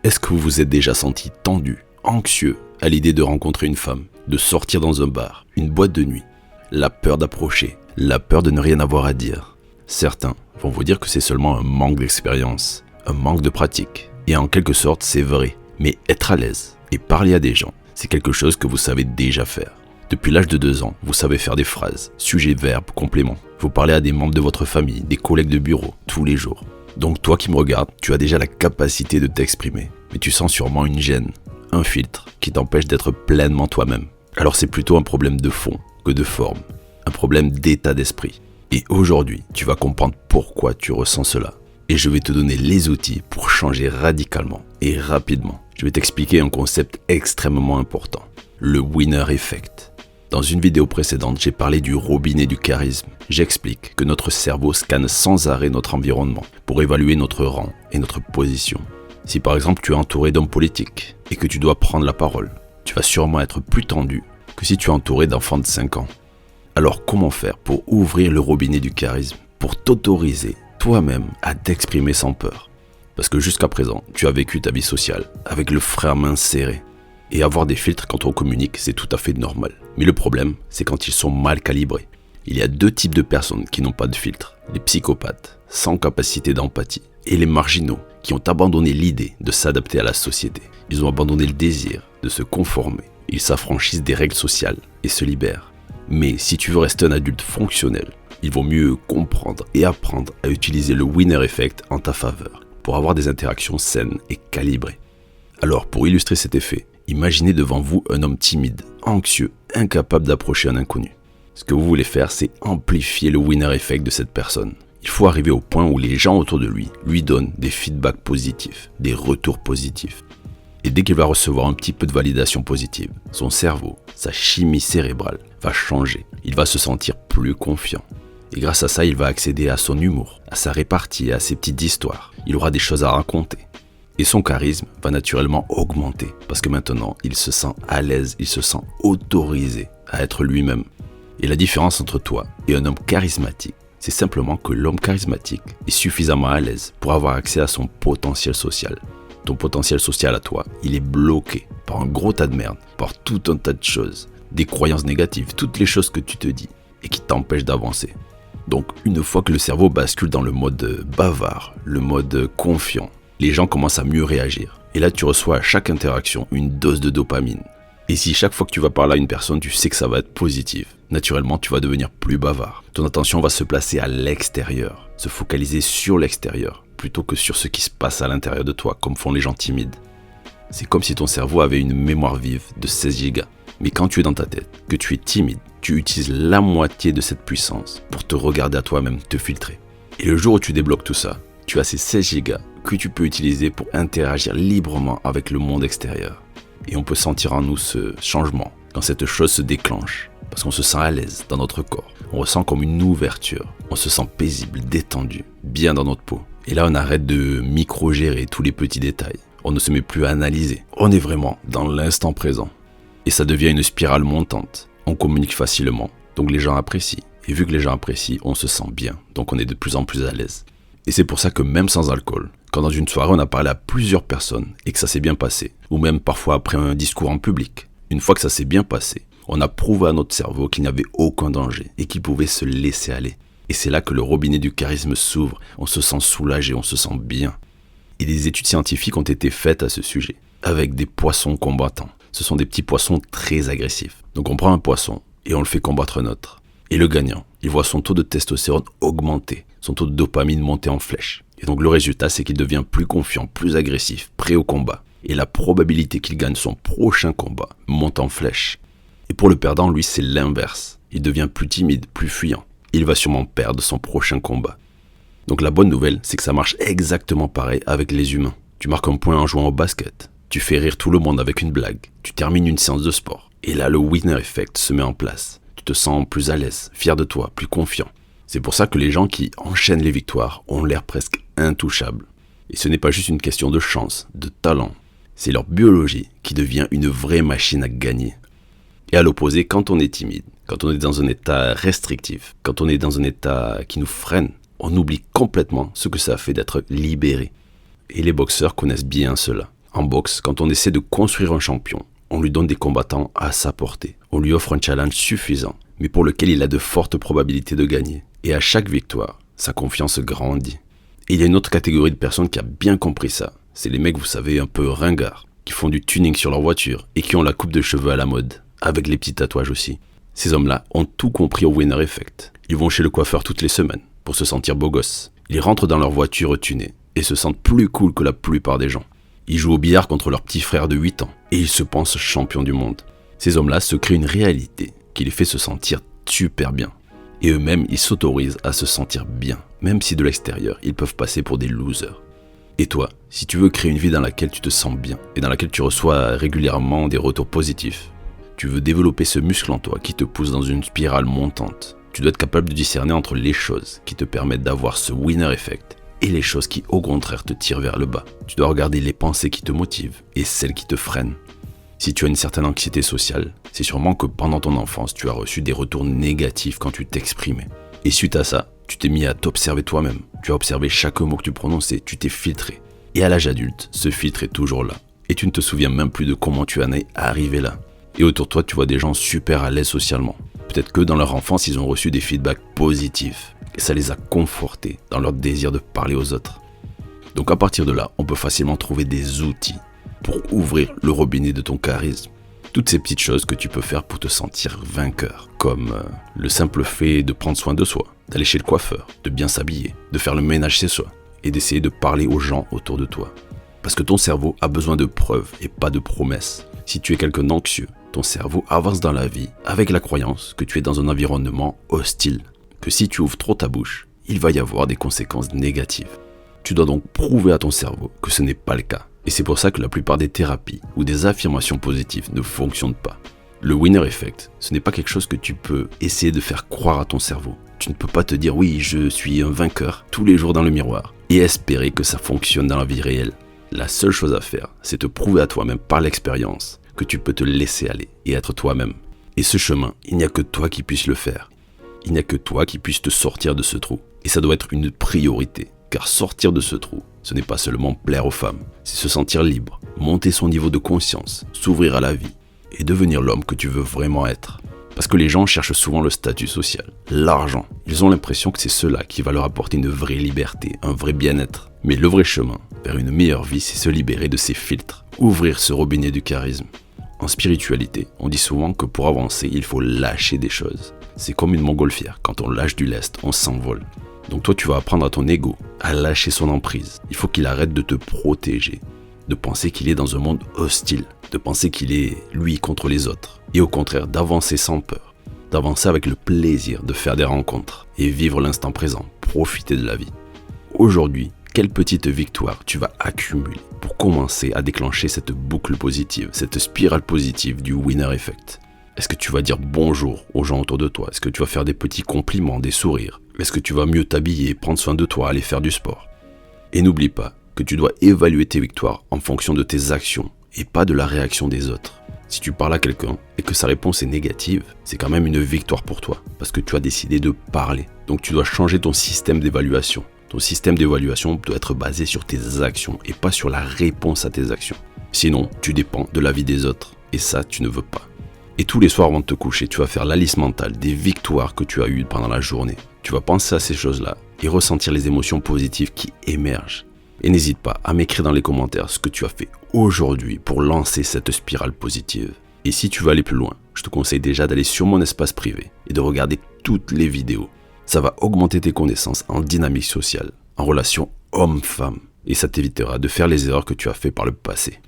Est-ce que vous vous êtes déjà senti tendu, anxieux à l'idée de rencontrer une femme, de sortir dans un bar, une boîte de nuit? La peur d'approcher, la peur de ne rien avoir à dire. Certains vont vous dire que c'est seulement un manque d'expérience, un manque de pratique. Et en quelque sorte, c'est vrai. Mais être à l'aise et parler à des gens, c'est quelque chose que vous savez déjà faire. Depuis l'âge de 2 ans, vous savez faire des phrases, sujet, verbe, complément. Vous parlez à des membres de votre famille, des collègues de bureau, tous les jours. Donc toi qui me regardes, tu as déjà la capacité de t'exprimer. Mais tu sens sûrement une gêne, un filtre qui t'empêche d'être pleinement toi-même. Alors c'est plutôt un problème de fond que de forme, un problème d'état d'esprit. Et aujourd'hui, tu vas comprendre pourquoi tu ressens cela. Et je vais te donner les outils pour changer radicalement et rapidement. Je vais t'expliquer un concept extrêmement important, le winner effect. Dans une vidéo précédente, j'ai parlé du robinet du charisme. J'explique que notre cerveau scanne sans arrêt notre environnement pour évaluer notre rang et notre position. Si par exemple tu es entouré d'hommes politiques et que tu dois prendre la parole, tu vas sûrement être plus tendu que si tu es entouré d'enfants de 5 ans. Alors comment faire pour ouvrir le robinet du charisme, pour t'autoriser toi-même à t'exprimer sans peur? Parce que jusqu'à présent, tu as vécu ta vie sociale avec le frein à main serré. Et avoir des filtres quand on communique, c'est tout à fait normal. Mais le problème, c'est quand ils sont mal calibrés. Il y a 2 types de personnes qui n'ont pas de filtre. Les psychopathes, sans capacité d'empathie, et les marginaux, qui ont abandonné l'idée de s'adapter à la société. Ils ont abandonné le désir de se conformer. Ils s'affranchissent des règles sociales et se libèrent. Mais si tu veux rester un adulte fonctionnel, il vaut mieux comprendre et apprendre à utiliser le winner effect en ta faveur pour avoir des interactions saines et calibrées. Alors pour illustrer cet effet, imaginez devant vous un homme timide, anxieux, incapable d'approcher un inconnu. Ce que vous voulez faire, c'est amplifier le winner effect de cette personne. Il faut arriver au point où les gens autour de lui donnent des feedbacks positifs, des retours positifs. Et dès qu'il va recevoir un petit peu de validation positive, son cerveau, sa chimie cérébrale va changer. Il va se sentir plus confiant. Et grâce à ça, il va accéder à son humour, à sa répartie, à ses petites histoires. Il aura des choses à raconter. Et son charisme va naturellement augmenter parce que maintenant, il se sent à l'aise, il se sent autorisé à être lui-même. Et la différence entre toi et un homme charismatique, c'est simplement que l'homme charismatique est suffisamment à l'aise pour avoir accès à son potentiel social. Ton potentiel social à toi, il est bloqué par un gros tas de merde, par tout un tas de choses, des croyances négatives, toutes les choses que tu te dis et qui t'empêchent d'avancer. Donc une fois que le cerveau bascule dans le mode bavard, le mode confiant, les gens commencent à mieux réagir. Et là, tu reçois à chaque interaction une dose de dopamine. Et si chaque fois que tu vas parler à une personne, tu sais que ça va être positif, naturellement, tu vas devenir plus bavard. Ton attention va se placer à l'extérieur, se focaliser sur l'extérieur, plutôt que sur ce qui se passe à l'intérieur de toi, comme font les gens timides. C'est comme si ton cerveau avait une mémoire vive de 16 gigas. Mais quand tu es dans ta tête, que tu es timide, tu utilises la moitié de cette puissance pour te regarder à toi-même, te filtrer. Et le jour où tu débloques tout ça, tu as ces 16 gigas que tu peux utiliser pour interagir librement avec le monde extérieur. Et on peut sentir en nous ce changement quand cette chose se déclenche, parce qu'on se sent à l'aise dans notre corps. On ressent comme une ouverture, on se sent paisible, détendu, bien dans notre peau. Et là, on arrête de micro-gérer tous les petits détails. On ne se met plus à analyser. On est vraiment dans l'instant présent. Et ça devient une spirale montante. On communique facilement, donc les gens apprécient. Et vu que les gens apprécient, on se sent bien, donc on est de plus en plus à l'aise. Et c'est pour ça que même sans alcool, quand dans une soirée on a parlé à plusieurs personnes et que ça s'est bien passé, ou même parfois après un discours en public, une fois que ça s'est bien passé, on a prouvé à notre cerveau qu'il n'y avait aucun danger et qu'il pouvait se laisser aller. Et c'est là que le robinet du charisme s'ouvre, on se sent soulagé, on se sent bien. Et des études scientifiques ont été faites à ce sujet, avec des poissons combattants. Ce sont des petits poissons très agressifs. Donc on prend un poisson et on le fait combattre un autre. Et le gagnant, il voit son taux de testostérone augmenter, son taux de dopamine monter en flèche. Et donc le résultat, c'est qu'il devient plus confiant, plus agressif, prêt au combat. Et la probabilité qu'il gagne son prochain combat monte en flèche. Et pour le perdant, lui, c'est l'inverse. Il devient plus timide, plus fuyant. Il va sûrement perdre son prochain combat. Donc la bonne nouvelle, c'est que ça marche exactement pareil avec les humains. Tu marques un point en jouant au basket. Tu fais rire tout le monde avec une blague. Tu termines une séance de sport. Et là, le winner effect se met en place. Tu te sens plus à l'aise, fier de toi, plus confiant. C'est pour ça que les gens qui enchaînent les victoires ont l'air presque intouchables. Et ce n'est pas juste une question de chance, de talent. C'est leur biologie qui devient une vraie machine à gagner. Et à l'opposé, quand on est timide, quand on est dans un état restrictif, quand on est dans un état qui nous freine, on oublie complètement ce que ça fait d'être libéré. Et les boxeurs connaissent bien cela. En boxe, quand on essaie de construire un champion, on lui donne des combattants à sa portée. On lui offre un challenge suffisant, mais pour lequel il a de fortes probabilités de gagner. Et à chaque victoire, sa confiance grandit. Et il y a une autre catégorie de personnes qui a bien compris ça. C'est les mecs, vous savez, un peu ringards, qui font du tuning sur leur voiture et qui ont la coupe de cheveux à la mode, avec les petits tatouages aussi. Ces hommes-là ont tout compris au winner effect. Ils vont chez le coiffeur toutes les semaines pour se sentir beau gosse. Ils rentrent dans leur voiture tunée et se sentent plus cool que la plupart des gens. Ils jouent au billard contre leur petit frère de 8 ans et ils se pensent champions du monde. Ces hommes-là se créent une réalité qui les fait se sentir super bien. Et eux-mêmes, ils s'autorisent à se sentir bien, même si de l'extérieur, ils peuvent passer pour des losers. Et toi, si tu veux créer une vie dans laquelle tu te sens bien et dans laquelle tu reçois régulièrement des retours positifs, tu veux développer ce muscle en toi qui te pousse dans une spirale montante. Tu dois être capable de discerner entre les choses qui te permettent d'avoir ce winner effect et les choses qui au contraire te tirent vers le bas. Tu dois regarder les pensées qui te motivent et celles qui te freinent. Si tu as une certaine anxiété sociale, c'est sûrement que pendant ton enfance, tu as reçu des retours négatifs quand tu t'exprimais. Et suite à ça, tu t'es mis à t'observer toi-même. Tu as observé chaque mot que tu prononçais, tu t'es filtré. Et à l'âge adulte, ce filtre est toujours là. Et tu ne te souviens même plus de comment tu en es arrivé là. Et autour de toi, tu vois des gens super à l'aise socialement. Peut-être que dans leur enfance, ils ont reçu des feedbacks positifs. Et ça les a confortés dans leur désir de parler aux autres. Donc à partir de là, on peut facilement trouver des outils pour ouvrir le robinet de ton charisme. Toutes ces petites choses que tu peux faire pour te sentir vainqueur, comme le simple fait de prendre soin de soi, d'aller chez le coiffeur, de bien s'habiller, de faire le ménage chez soi et d'essayer de parler aux gens autour de toi. Parce que ton cerveau a besoin de preuves et pas de promesses. Si tu es quelqu'un d'anxieux, ton cerveau avance dans la vie avec la croyance que tu es dans un environnement hostile, que si tu ouvres trop ta bouche, il va y avoir des conséquences négatives. Tu dois donc prouver à ton cerveau que ce n'est pas le cas. Et c'est pour ça que la plupart des thérapies ou des affirmations positives ne fonctionnent pas. Le winner effect, ce n'est pas quelque chose que tu peux essayer de faire croire à ton cerveau. Tu ne peux pas te dire oui, je suis un vainqueur tous les jours dans le miroir et espérer que ça fonctionne dans la vie réelle. La seule chose à faire, c'est te prouver à toi-même par l'expérience que tu peux te laisser aller et être toi-même. Et ce chemin, il n'y a que toi qui puisses le faire. Il n'y a que toi qui puisses te sortir de ce trou. Et ça doit être une priorité. Car sortir de ce trou, ce n'est pas seulement plaire aux femmes, c'est se sentir libre, monter son niveau de conscience, s'ouvrir à la vie et devenir l'homme que tu veux vraiment être. Parce que les gens cherchent souvent le statut social, l'argent. Ils ont l'impression que c'est cela qui va leur apporter une vraie liberté, un vrai bien-être. Mais le vrai chemin vers une meilleure vie, c'est se libérer de ces filtres, ouvrir ce robinet du charisme. En spiritualité, on dit souvent que pour avancer, il faut lâcher des choses. C'est comme une montgolfière, quand on lâche du lest, on s'envole. Donc toi, tu vas apprendre à ton ego à lâcher son emprise. Il faut qu'il arrête de te protéger, de penser qu'il est dans un monde hostile, de penser qu'il est lui contre les autres. Et au contraire, d'avancer sans peur, d'avancer avec le plaisir de faire des rencontres et vivre l'instant présent, profiter de la vie. Aujourd'hui, quelle petite victoire tu vas accumuler pour commencer à déclencher cette boucle positive, cette spirale positive du winner effect? Est-ce que tu vas dire bonjour aux gens autour de toi? Est-ce que tu vas faire des petits compliments, des sourires? Est-ce que tu vas mieux t'habiller, prendre soin de toi, aller faire du sport? Et n'oublie pas que tu dois évaluer tes victoires en fonction de tes actions et pas de la réaction des autres. Si tu parles à quelqu'un et que sa réponse est négative, c'est quand même une victoire pour toi parce que tu as décidé de parler. Donc tu dois changer ton système d'évaluation. Ton système d'évaluation doit être basé sur tes actions et pas sur la réponse à tes actions. Sinon, tu dépends de l'avis des autres et ça, tu ne veux pas. Et tous les soirs avant de te coucher, tu vas faire la liste mentale des victoires que tu as eues pendant la journée. Tu vas penser à ces choses-là et ressentir les émotions positives qui émergent. Et n'hésite pas à m'écrire dans les commentaires ce que tu as fait aujourd'hui pour lancer cette spirale positive. Et si tu veux aller plus loin, je te conseille déjà d'aller sur mon espace privé et de regarder toutes les vidéos. Ça va augmenter tes connaissances en dynamique sociale, en relation homme-femme. Et ça t'évitera de faire les erreurs que tu as fait par le passé.